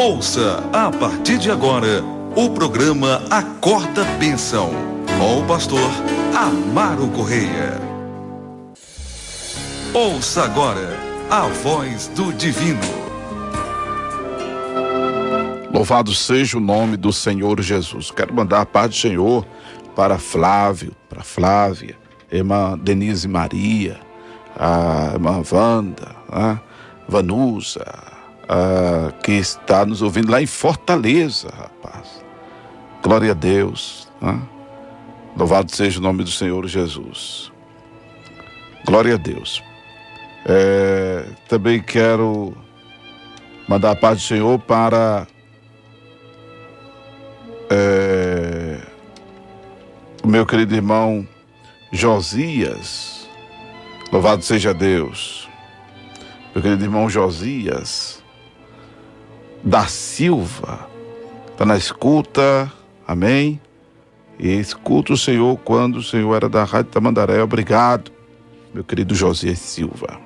Ouça a partir de agora o programa Acorda Bênção, com o pastor Amaro Correia. Ouça agora a voz do divino. Louvado seja o nome do Senhor Jesus. Quero mandar a paz do Senhor para Flávio, para Flávia, irmã Denise Maria, a irmã Wanda, Vanusa, que está nos ouvindo lá em Fortaleza, rapaz. Glória a Deus. Louvado seja o nome do Senhor Jesus. Glória a Deus. Também quero mandar a paz do Senhor para o meu querido irmão Josias. Louvado seja Deus. Meu querido irmão Josias da Silva está na escuta, amém? E escuta o Senhor quando o Senhor era da Rádio Tamandaré. Obrigado, meu querido Josias Silva.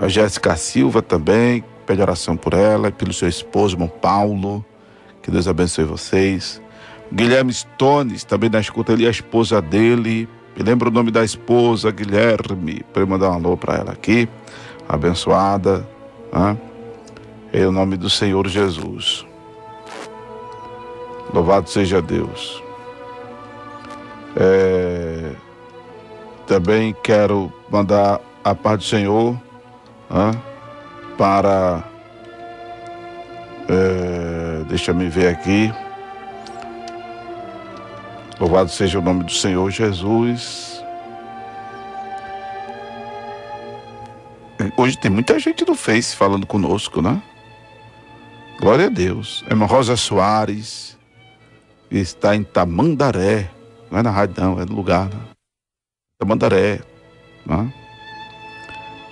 A Jéssica Silva também, pede oração por ela e pelo seu esposo, irmão Paulo. Que Deus abençoe vocês. Guilherme Stones, também na escuta ali, a esposa dele. Me lembra o nome da esposa, Guilherme, para eu mandar um alô para ela aqui. Abençoada. Em nome do Senhor Jesus. Louvado seja Deus. Também quero mandar a paz do Senhor para... deixa eu me ver aqui. Louvado seja o nome do Senhor Jesus. Hoje tem muita gente do Face falando conosco, né? Glória a Deus. Irmã Rosa Soares está em Tamandaré. Não é na rádio não, é no lugar, né? Tamandaré, né?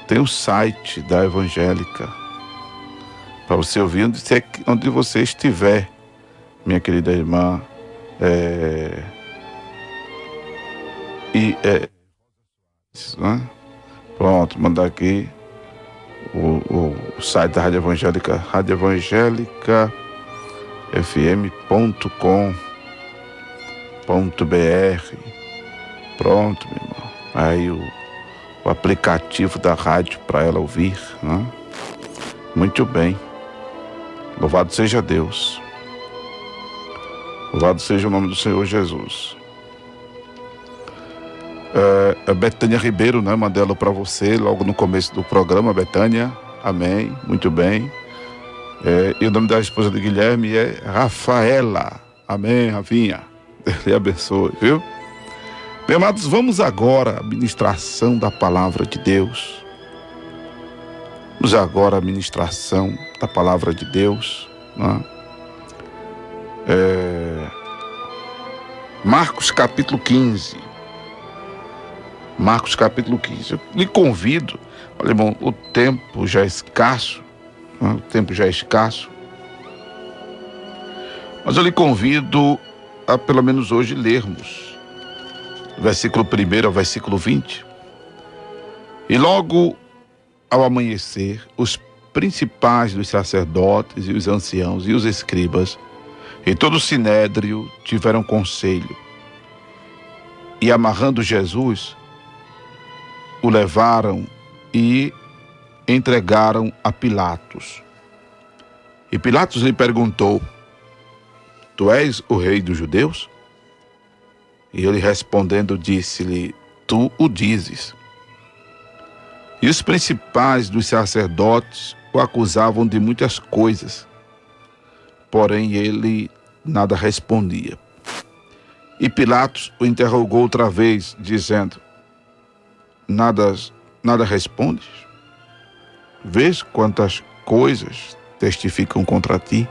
Tem o site da Evangélica para você ouvir onde você estiver, minha querida irmã. Pronto, mandar aqui o site da Rádio Evangélica, radioevangelica.fm.com.br. Pronto, meu irmão. Aí o aplicativo da rádio para ela ouvir, né? Muito bem. Louvado seja Deus. Louvado seja o nome do Senhor Jesus. A Betânia Ribeiro, né? Mandei ela para você logo no começo do programa, Betânia. Amém. Muito bem. E o nome da esposa de Guilherme é Rafaela. Amém, Rafinha. Ele abençoe, viu? Meus amados, vamos agora à ministração da palavra de Deus. Vamos agora à ministração da palavra de Deus, né? Marcos capítulo 15. Marcos capítulo 15. Eu lhe convido, olha, irmão, o tempo já é escasso, né? Mas eu lhe convido a pelo menos hoje lermos do versículo 1 ao versículo 20. E logo ao amanhecer, os principais dos sacerdotes e os anciãos e os escribas e todo o sinédrio tiveram conselho. E amarrando Jesus, o levaram e entregaram a Pilatos. E Pilatos lhe perguntou: Tu és o rei dos judeus? E ele respondendo disse-lhe: Tu o dizes. E os principais dos sacerdotes o acusavam de muitas coisas, porém ele nada respondia. E Pilatos o interrogou outra vez, dizendo: Nada respondes? Vês quantas coisas testificam contra ti?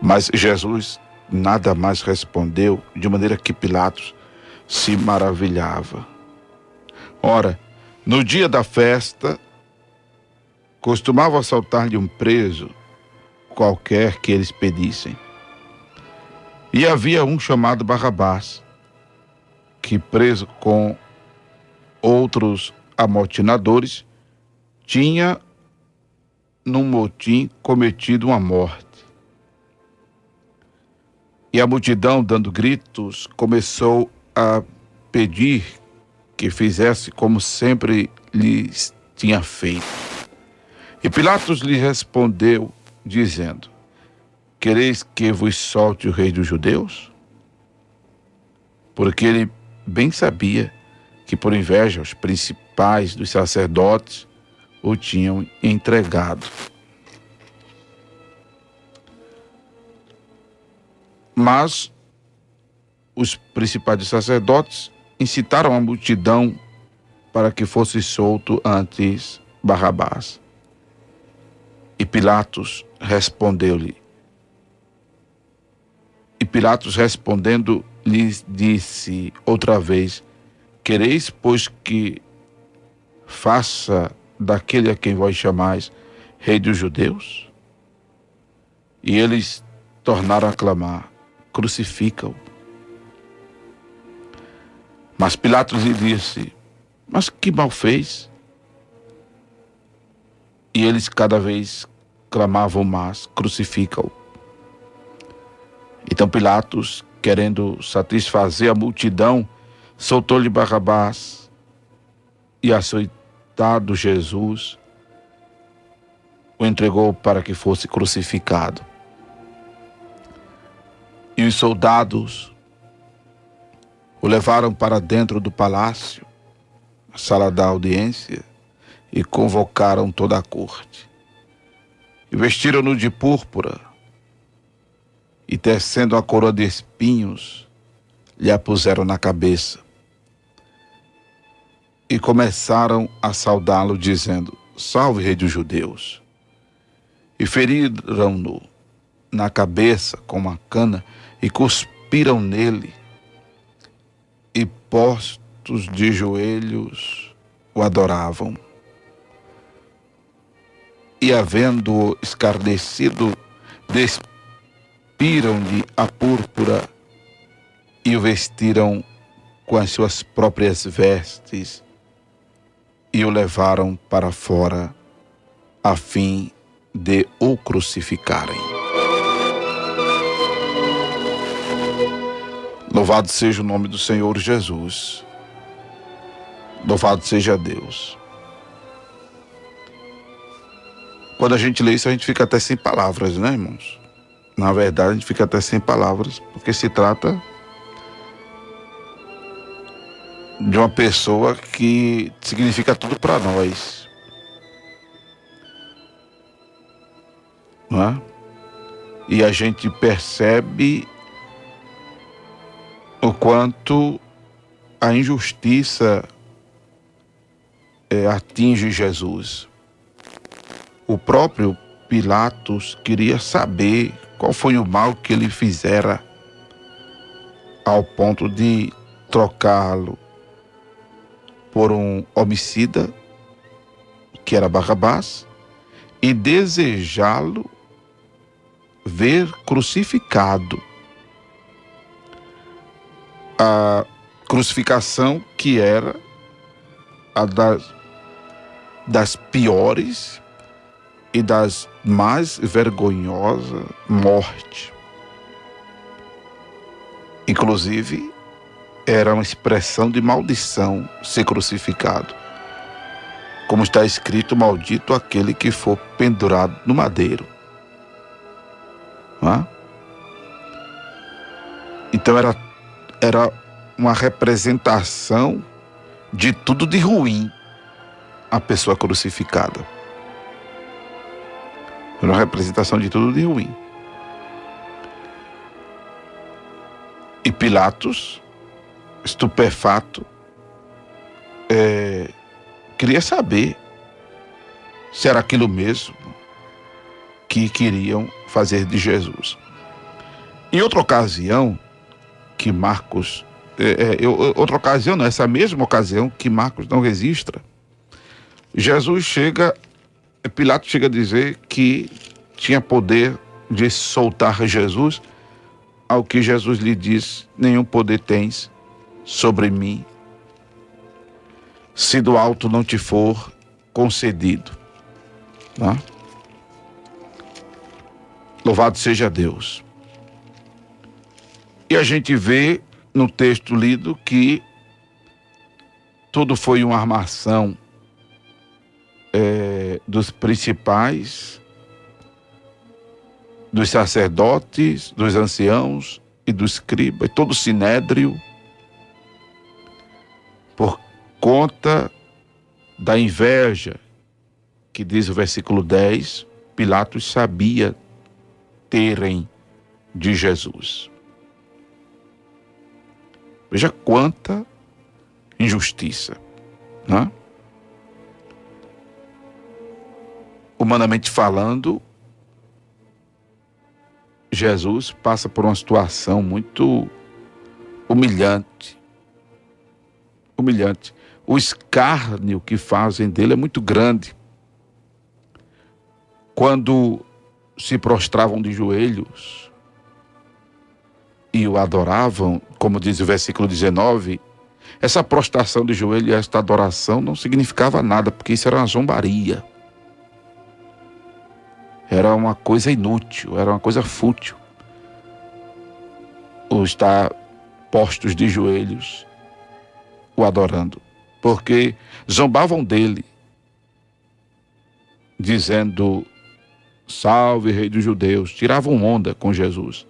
Mas Jesus nada mais respondeu, de maneira que Pilatos se maravilhava. Ora, no dia da festa, costumavam assaltar-lhe um preso qualquer que eles pedissem. E havia um chamado Barrabás, que preso com outros amotinadores, tinha num motim cometido uma morte. E a multidão, dando gritos, começou a pedir que fizesse como sempre lhes tinha feito. E Pilatos lhe respondeu, dizendo: quereis que vos solte o rei dos judeus? Porque ele bem sabia que por inveja os principais dos sacerdotes o tinham entregado. Mas os principais dos sacerdotes incitaram a multidão para que fosse solto antes Barrabás. E Pilatos respondendo, lhes disse outra vez: quereis, pois, que faça daquele a quem vós chamais rei dos judeus? E eles tornaram a clamar: crucifica-o. Mas Pilatos lhe disse: mas que mal fez? E eles cada vez clamavam mais: crucifica-o. Então Pilatos, querendo satisfazer a multidão, soltou-lhe Barrabás, e açoitado Jesus, o entregou para que fosse crucificado. E os soldados o levaram para dentro do palácio, a sala da audiência, e convocaram toda a corte. E vestiram-no de púrpura, e tecendo a coroa de espinhos, lhe a puseram na cabeça. E começaram a saudá-lo, dizendo: salve, rei dos judeus. E feriram-no na cabeça com uma cana, e cuspiram nele, e postos de joelhos o adoravam. E havendo-o escarnecido, despiram-lhe a púrpura e o vestiram com as suas próprias vestes e o levaram para fora a fim de o crucificarem. Louvado seja o nome do Senhor Jesus. Louvado seja Deus. Quando a gente lê isso, a gente fica até sem palavras, né, irmãos? Na verdade, a gente fica até sem palavras, porque se trata de uma pessoa que significa tudo para nós, não é? E a gente percebe o quanto a injustiça atinge Jesus. O próprio Pilatos queria saber qual foi o mal que ele fizera ao ponto de trocá-lo por um homicida, que era Barrabás, e desejá-lo ver crucificado. A crucificação que era a das piores e das mais vergonhosas mortes. Inclusive, era uma expressão de maldição ser crucificado. Como está escrito: maldito aquele que for pendurado no madeiro. Não é? Então era uma representação de tudo de ruim a pessoa crucificada. Era uma representação de tudo de ruim. E Pilatos, estupefato, queria saber se era aquilo mesmo que queriam fazer de Jesus. Em outra ocasião, que Marcos, essa mesma ocasião que Marcos não registra, Pilatos chega a dizer que tinha poder de soltar Jesus, ao que Jesus lhe diz: nenhum poder tens sobre mim, se do alto não te for concedido. Né? Louvado seja Deus. E a gente vê no texto lido que tudo foi uma armação dos principais, dos sacerdotes, dos anciãos e do escriba, e todo o sinédrio, por conta da inveja, que diz o versículo 10, Pilatos sabia terem de Jesus. Veja quanta injustiça, né? Humanamente falando, Jesus passa por uma situação muito humilhante. Humilhante. O escárnio que fazem dele é muito grande. Quando se prostravam de joelhos e o adoravam, como diz o versículo 19, essa prostração de joelho e esta adoração não significava nada, porque isso era uma zombaria. Era uma coisa inútil, era uma coisa fútil. O estar postos de joelhos, o adorando. Porque zombavam dele, dizendo, salve rei dos judeus, tiravam onda com Jesus.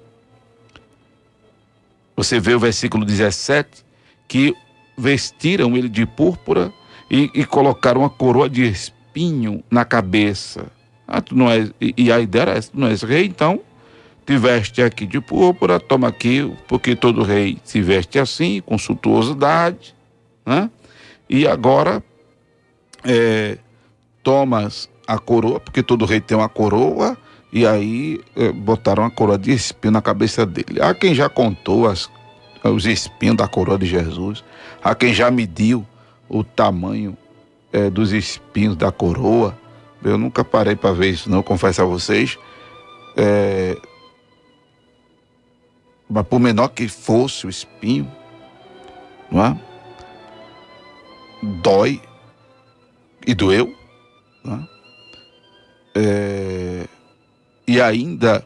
Você vê o versículo 17, que vestiram ele de púrpura e colocaram uma coroa de espinho na cabeça. Tu não és, e a ideia era essa, tu não és rei, então te veste aqui de púrpura, toma aqui, porque todo rei se veste assim, com suntuosidade, né? E agora tomas a coroa, porque todo rei tem uma coroa, e aí botaram uma coroa de espinho na cabeça dele. Há quem já contou os espinhos da coroa de Jesus, há quem já mediu o tamanho dos espinhos da coroa. Eu nunca parei para ver isso, não, confesso a vocês. Mas por menor que fosse o espinho, não é? Dói e doeu, não é? E ainda,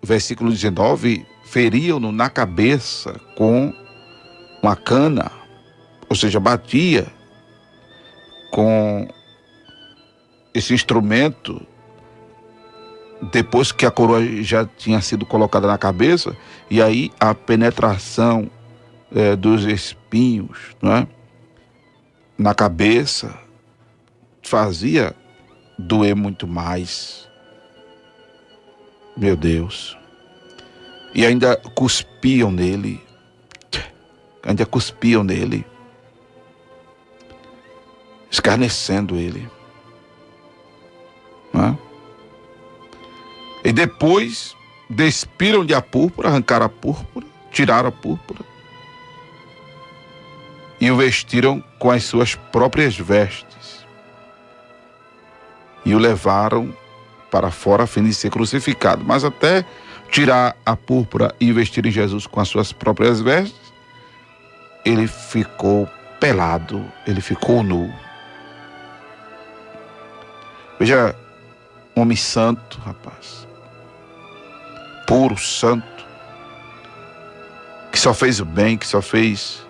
versículo 19, feriam-no na cabeça com uma cana, ou seja, batia com esse instrumento, depois que a coroa já tinha sido colocada na cabeça, e aí a penetração dos espinhos, não é? Na cabeça fazia doer muito mais. Meu Deus. E ainda cuspiam nele, escarnecendo ele. E depois despiram-lhe a púrpura, arrancaram a púrpura, tiraram a púrpura e o vestiram com as suas próprias vestes e o levaram para fora a fim de ser crucificado. Mas até tirar a púrpura e vestirem Jesus com as suas próprias vestes, ele ficou pelado, ele ficou nu. Veja, homem santo, rapaz, puro, santo, que só fez o bem, que só fez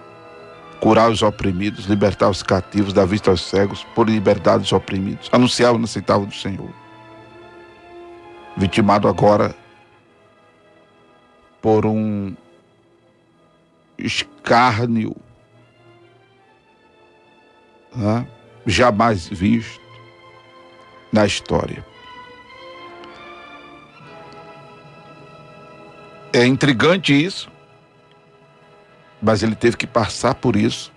curar os oprimidos, libertar os cativos, dar vista aos cegos, pôr em liberdade os oprimidos, anunciar o inaceitável do Senhor. Vitimado agora por um escárnio, né, jamais visto na história. É intrigante isso, mas ele teve que passar por isso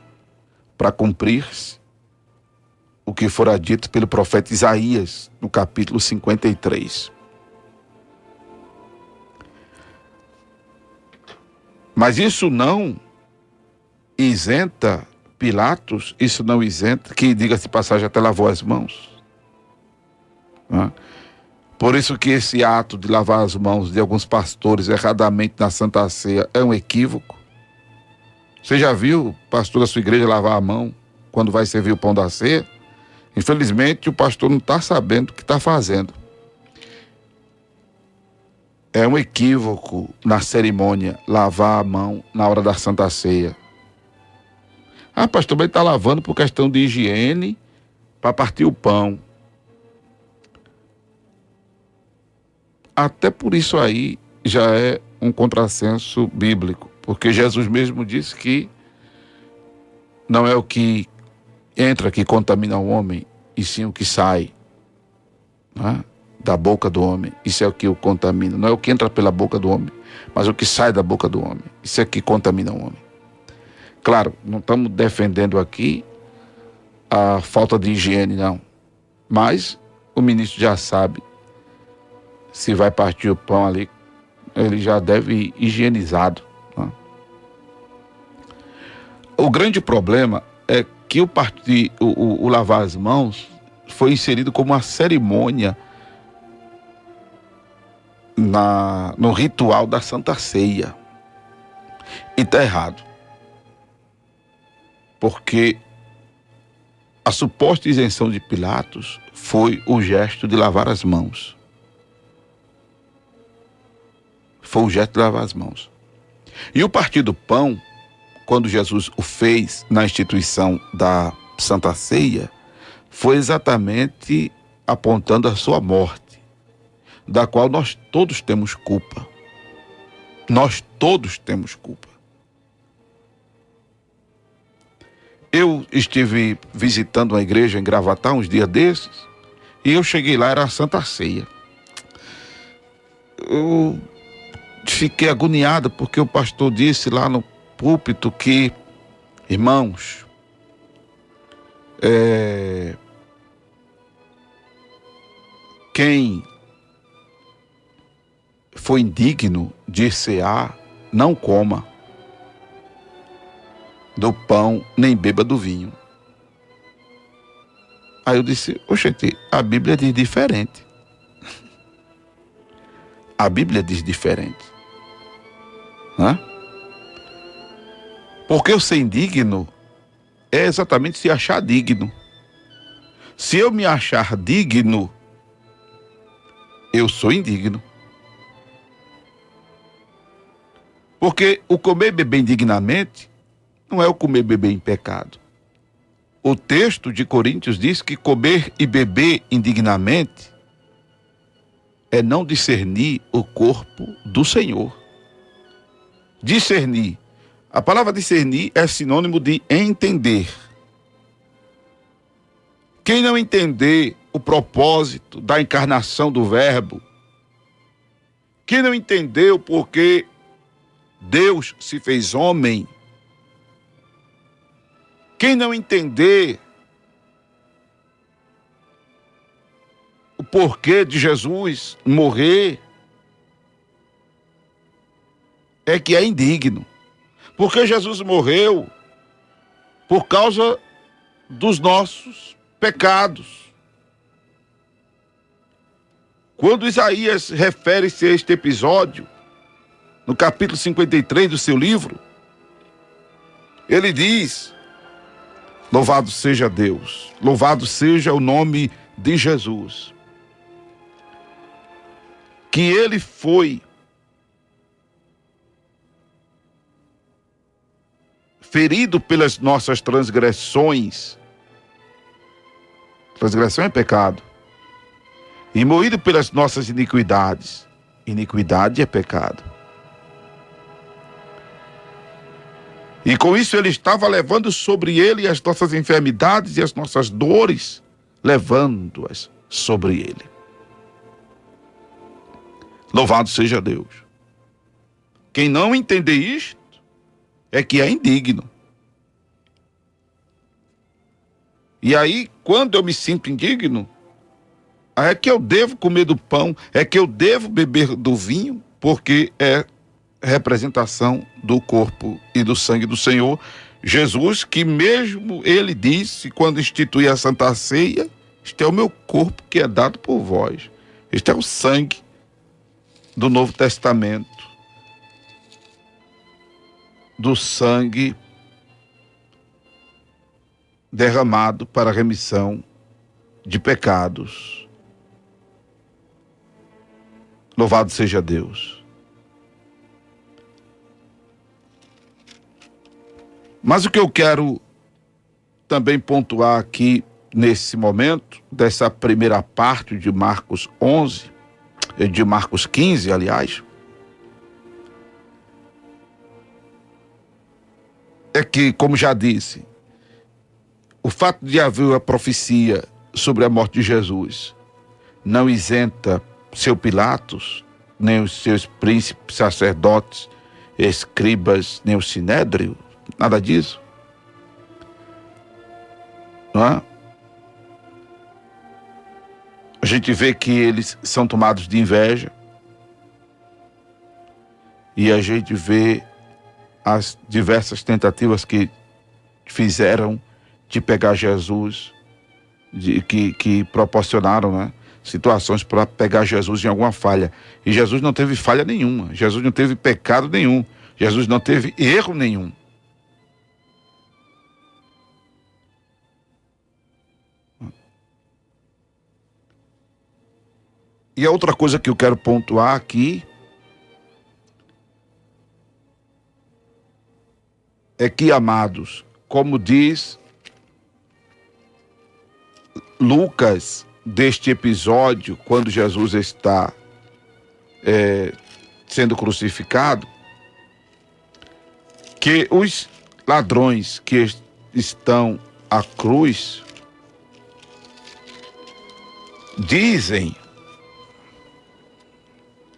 para cumprir-se o que fora dito pelo profeta Isaías no capítulo 53. Mas isso não isenta Pilatos, isso não isenta, que diga-se passagem até lavou as mãos. Né? Por isso que esse ato de lavar as mãos de alguns pastores erradamente na Santa Ceia é um equívoco. Você já viu o pastor da sua igreja lavar a mão quando vai servir o pão da ceia? Infelizmente o pastor não está sabendo o que está fazendo. É um equívoco na cerimônia lavar a mão na hora da Santa Ceia. Ah, pastor, mas está lavando por questão de higiene para partir o pão. Até por isso aí já é um contrassenso bíblico, porque Jesus mesmo disse que não é o que entra que contamina o homem, e sim o que sai, né, da boca do homem. Isso é o que o contamina. Não é o que entra pela boca do homem, mas o que sai da boca do homem. Isso é que contamina o homem. Claro, não estamos defendendo aqui a falta de higiene, não. Mas o ministro já sabe, se vai partir o pão ali, ele já deve ir higienizado, né? O grande problema é que o lavar as mãos foi inserido como uma cerimônia no ritual da Santa Ceia. E está errado. Porque a suposta isenção de Pilatos foi o gesto de lavar as mãos. Foi o gesto de lavar as mãos. E o partir do pão, quando Jesus o fez na instituição da Santa Ceia, foi exatamente apontando a sua morte, da qual nós todos temos culpa. Nós todos temos culpa. Eu estive visitando uma igreja em Gravatá uns dias desses, e eu cheguei lá, era a Santa Ceia. Eu fiquei agoniado porque o pastor disse lá no púlpito que, irmãos, quem for indigno de cear, não coma do pão, nem beba do vinho. Aí eu disse, oxente, a Bíblia diz diferente. A Bíblia diz diferente. Né? Porque eu ser indigno é exatamente se achar digno. Se eu me achar digno, eu sou indigno. Porque o comer e beber indignamente não é o comer e beber em pecado. O texto de Coríntios diz que comer e beber indignamente é não discernir o corpo do Senhor. Discernir. A palavra discernir é sinônimo de entender. Quem não entender o propósito da encarnação do Verbo, quem não entender o porquê Deus se fez homem, quem não entender o porquê de Jesus morrer, é que é indigno. Porque Jesus morreu por causa dos nossos pecados. Quando Isaías refere-se a este episódio, no capítulo 53 do seu livro, ele diz: louvado seja Deus, louvado seja o nome de Jesus, que ele foi ferido pelas nossas transgressões. Transgressão é pecado. E moído pelas nossas iniquidades. Iniquidade é pecado. E com isso ele estava levando sobre ele as nossas enfermidades e as nossas dores, levando-as sobre ele. Louvado seja Deus. Quem não entender isto é que é indigno. E aí, quando eu me sinto indigno, é que eu devo comer do pão, é que eu devo beber do vinho, porque é representação do corpo e do sangue do Senhor Jesus, que mesmo ele disse, quando institui a Santa Ceia, este é o meu corpo que é dado por vós. Este é o sangue do Novo Testamento, do sangue derramado para a remissão de pecados. Louvado seja Deus. Mas o que eu quero também pontuar aqui nesse momento, dessa primeira parte de Marcos 11, de Marcos 15, aliás, é que, como já disse, o fato de haver a profecia sobre a morte de Jesus não isenta seu Pilatos, nem os seus príncipes, sacerdotes, escribas, nem o sinédrio, nada disso. Não é? A gente vê que eles são tomados de inveja e a gente vê as diversas tentativas que fizeram de pegar Jesus, que proporcionaram, né, situações para pegar Jesus em alguma falha. E Jesus não teve falha nenhuma, Jesus não teve pecado nenhum, Jesus não teve erro nenhum. E a outra coisa que eu quero pontuar aqui é que, amados, como diz Lucas deste episódio, quando Jesus está sendo crucificado, que os ladrões que estão à cruz dizem,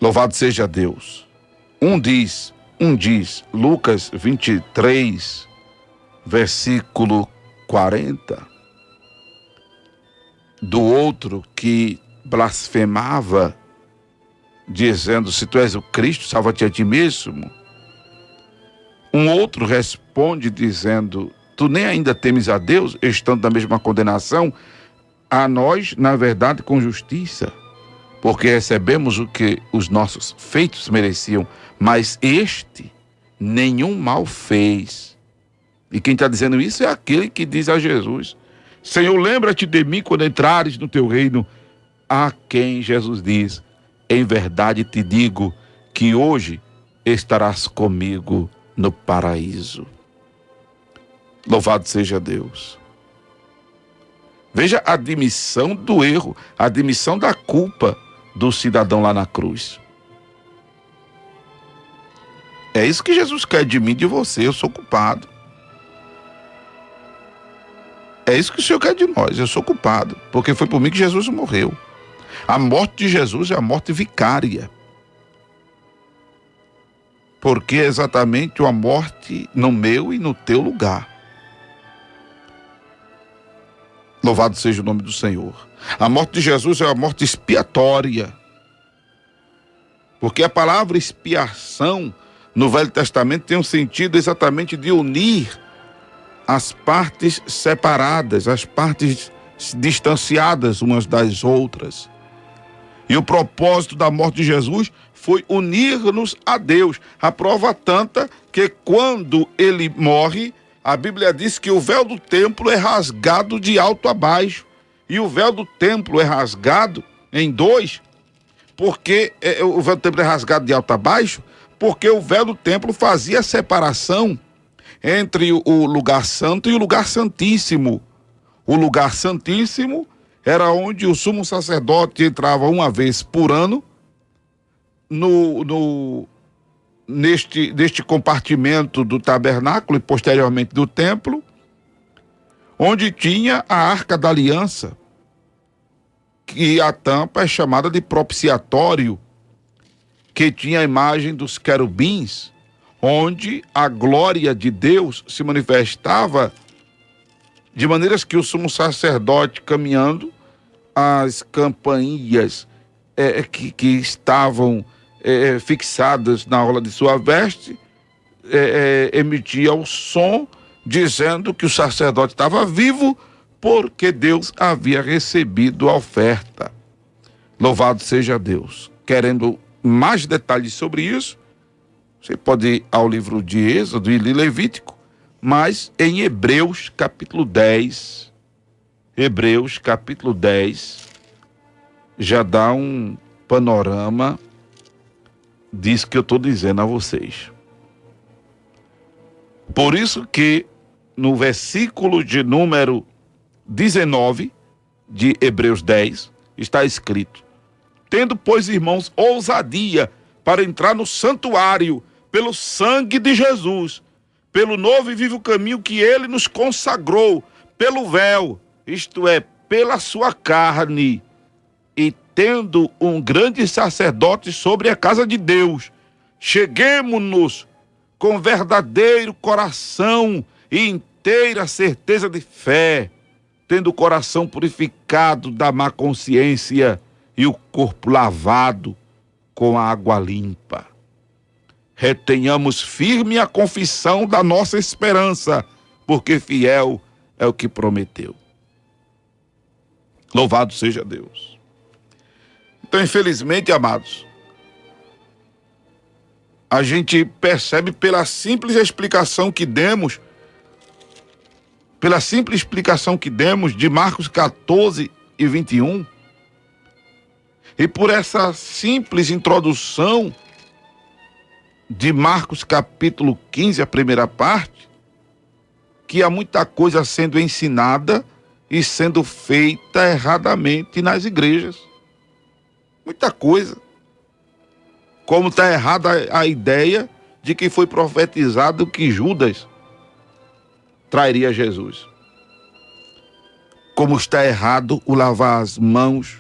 louvado seja Deus, um diz, Lucas 23, versículo 40, do outro que blasfemava, dizendo, se tu és o Cristo, salva-te a ti mesmo. Um outro responde dizendo, tu nem ainda temes a Deus, estando na mesma condenação, a nós, na verdade, com justiça, porque recebemos o que os nossos feitos mereciam, mas este nenhum mal fez. E quem está dizendo isso é aquele que diz a Jesus, Senhor, lembra-te de mim quando entrares no teu reino. A quem Jesus diz, em verdade te digo que hoje estarás comigo no paraíso. Louvado seja Deus. Veja a admissão do erro, a admissão da culpa do cidadão lá na cruz. É isso que Jesus quer de mim e de você. Eu sou culpado. É isso que o Senhor quer de nós. Eu sou culpado, porque foi por mim que Jesus morreu. A morte de Jesus é a morte vicária, porque é exatamente uma morte no meu e no teu lugar. Louvado seja o nome do Senhor. A morte de Jesus é a morte expiatória, porque a palavra expiação no Velho Testamento tem um sentido exatamente de unir as partes separadas, as partes distanciadas umas das outras. E o propósito da morte de Jesus foi unir-nos a Deus. A prova tanta que quando ele morre, a Bíblia diz que o véu do templo é rasgado de alto a baixo. E o véu do templo é rasgado em dois, porque o véu do templo é rasgado de alto a baixo, porque o véu do templo fazia separação entre o lugar santo e o lugar santíssimo. O lugar santíssimo era onde o sumo sacerdote entrava uma vez por ano neste compartimento do tabernáculo e posteriormente do templo, onde tinha a Arca da Aliança, que a tampa é chamada de propiciatório, que tinha a imagem dos querubins, onde a glória de Deus se manifestava de maneiras que o sumo sacerdote, caminhando, as campainhas que estavam fixadas na orla de sua veste, emitia o som, dizendo que o sacerdote estava vivo, porque Deus havia recebido a oferta. Louvado seja Deus. Querendo mais detalhes sobre isso, você pode ir ao livro de Êxodo e Levítico, mas em Hebreus capítulo 10, já dá um panorama disso que eu estou dizendo a vocês. Por isso que no versículo de número 19 de Hebreus 10 está escrito: tendo, pois, irmãos, ousadia para entrar no santuário pelo sangue de Jesus, pelo novo e vivo caminho que ele nos consagrou, pelo véu, isto é, pela sua carne, e tendo um grande sacerdote sobre a casa de Deus, cheguemo-nos com verdadeiro coração e inteira certeza de fé, tendo o coração purificado da má consciência e o corpo lavado com a água limpa. Retenhamos firme a confissão da nossa esperança, porque fiel é o que prometeu. Louvado seja Deus. Então, infelizmente, amados, a gente percebe pela simples explicação que demos, de Marcos 14 e 21, e por essa simples introdução de Marcos capítulo 15, a primeira parte, que há muita coisa sendo ensinada e sendo feita erradamente nas igrejas. Muita coisa. Como está errada a ideia de que foi profetizado que Judas trairia Jesus. Como está errado o lavar as mãos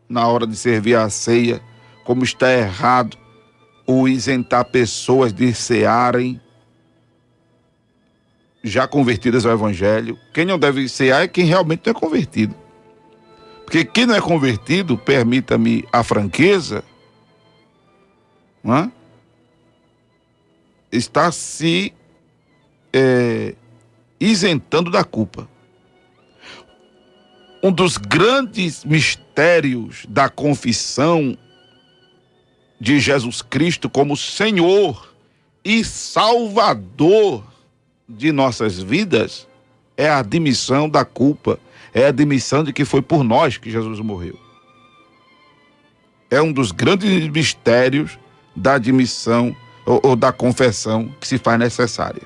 na hora de servir a ceia. Como está errado o isentar pessoas de cearem já convertidas ao evangelho. Quem não deve cear é quem realmente não é convertido. Porque quem não é convertido, permita-me a franqueza, não é? Está se isentando da culpa. Um dos grandes mistérios da confissão de Jesus Cristo como Senhor e Salvador de nossas vidas é a admissão da culpa, é a admissão de que foi por nós que Jesus morreu. É um dos grandes mistérios da admissão ou da confissão que se faz necessária.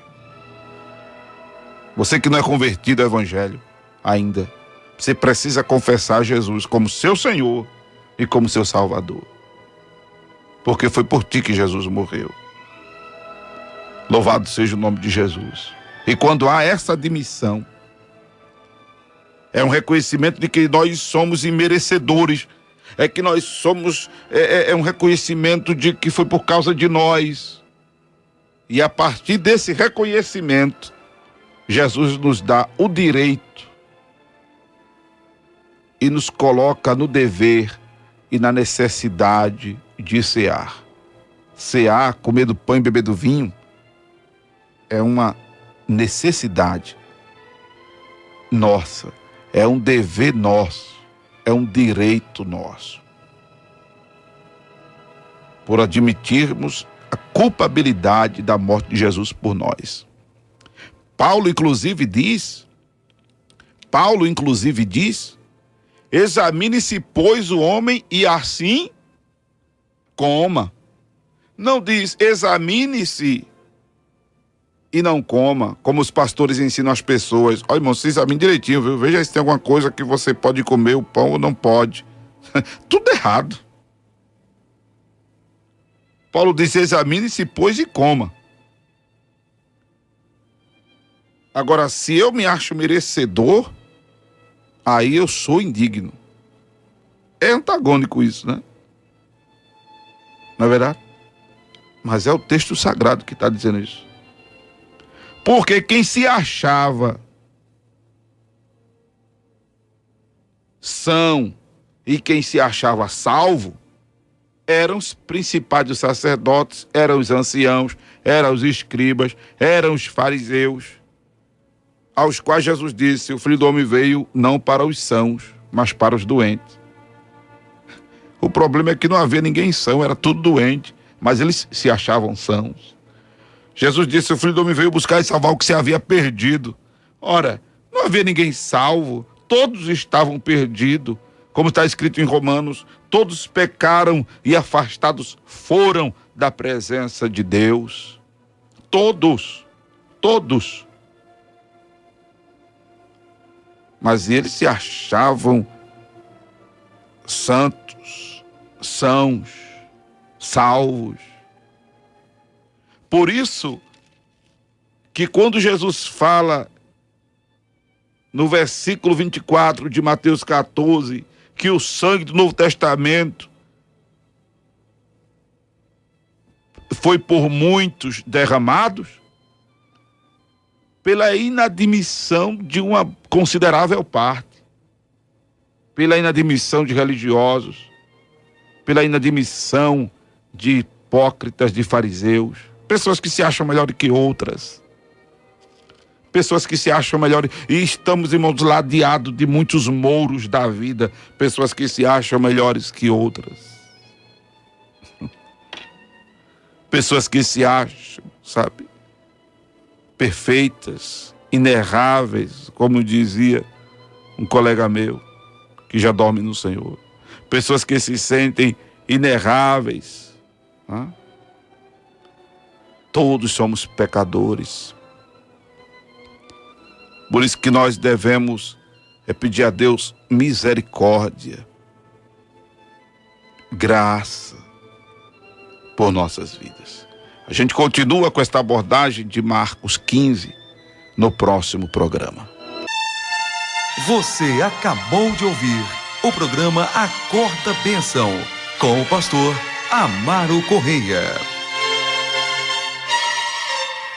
Você que não é convertido ao evangelho ainda, você precisa confessar Jesus como seu Senhor e como seu Salvador. Porque foi por ti que Jesus morreu. Louvado seja o nome de Jesus. E quando há essa admissão, é um reconhecimento de que nós somos imerecedores. É que nós somos, é um reconhecimento de que foi por causa de nós. E a partir desse reconhecimento, Jesus nos dá o direito e nos coloca no dever e na necessidade de cear. Cear, comer do pão e beber do vinho, é uma necessidade nossa, é um dever nosso, é um direito nosso. Por admitirmos a culpabilidade da morte de Jesus por nós. Paulo inclusive diz, examine-se, pois, o homem e assim coma. Não diz examine-se e não coma, como os pastores ensinam as pessoas. Olha, irmão, se examine direitinho, viu? Veja se tem alguma coisa que você pode comer o pão ou não pode. Tudo errado. Paulo diz, examine-se, pois, e coma. Agora, se eu me acho merecedor, aí eu sou indigno. É antagônico isso, né? Não é verdade? Mas é o texto sagrado que está dizendo isso. Porque quem se achava são e quem se achava salvo eram os principais dos sacerdotes, eram os anciãos, eram os escribas, eram os fariseus, aos quais Jesus disse, o Filho do Homem veio não para os sãos, mas para os doentes. O problema é que não havia ninguém são, era tudo doente, mas eles se achavam sãos. Jesus disse, o Filho do Homem veio buscar e salvar o que se havia perdido. Ora, não havia ninguém salvo, todos estavam perdidos. Como está escrito em Romanos, Todos pecaram e afastados foram da presença de Deus. Todos. Mas eles se achavam santos, sãos, salvos. Por isso que quando Jesus fala no versículo 24 de Mateus 14, que o sangue do Novo Testamento foi por muitos derramados, pela inadmissão de uma considerável parte, pela inadmissão de religiosos, pela inadmissão de hipócritas, de fariseus, pessoas que se acham melhores que outras, pessoas que se acham melhores, e estamos, irmãos, ladeados de muitos mouros da vida, pessoas que se acham melhores que outras, pessoas que se acham, sabe, perfeitas, inerráveis, como dizia um colega meu, que já dorme no Senhor. Pessoas que se sentem inerráveis. Todos somos pecadores. Por isso que nós devemos pedir a Deus misericórdia, graça por nossas vidas. A gente continua com esta abordagem de Marcos 15 no próximo programa. Você acabou de ouvir o programa Acorda Bênção com o pastor Amaro Correia.